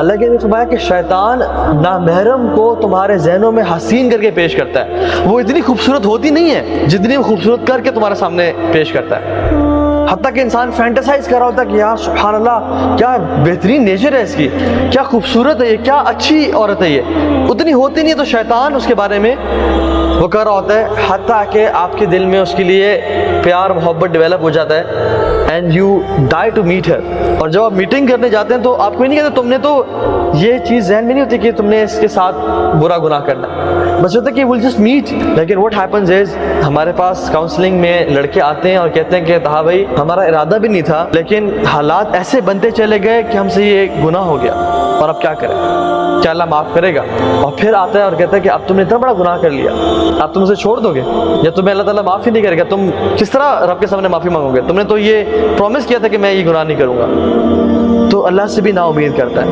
अल्लाह के ने फरमाया कि शैतान नामहरम को तुम्हारे जहनों में हसीन करके पेश करता है। वो इतनी खूबसूरत होती नहीं है जितनी वो खूबसूरत करके तुम्हारे सामने पेश करता है। हत्ता कि इंसान फैंटेसाइज कर रहा होता है कि यार सुभान अल्लाह क्या बेहतरीन नेचर है इसकी, क्या खूबसूरत है ये, क्या अच्छी औरत है ये, उतनी होती नहीं है। तो शैतान उसके बारे में वो कर रहा होता है, हत्ता कि आपके दिल में उसके लिए प्यार मोहब्बत डेवलप हो जाता है and you die to meet her. और जब आप मीटिंग करने जाते हैं तो आपको नहीं कहते, तुमने तो ये चीज़ जहन में नहीं होती कि तुमने इसके साथ बुरा गुनाह करना, बस होता है कि विल जस्ट मीट। लेकिन व्हाट हैपेंस इज हमारे पास काउंसलिंग में लड़के आते हैं और कहते हैं कि हाँ भाई हमारा इरादा भी नहीं था लेकिन हालात ऐसे बनते चले गए कि हमसे ये गुनाह हो गया और अब क्या करें, क्या अल्लाह माफ़ करेगा। और फिर आता है और कहता है कि अब तुमने इतना बड़ा गुनाह कर लिया, अब तुम उसे छोड़ दोगे या तुम्हें अल्लाह ताला माफ़ ही नहीं करेगा, तुम किस तरह रब के सामने माफ़ी मांगोगे, तुमने तो ये प्रॉमिस किया था कि मैं ये गुनाह नहीं करूँगा। तो अल्लाह से भी ना उम्मीद करता है।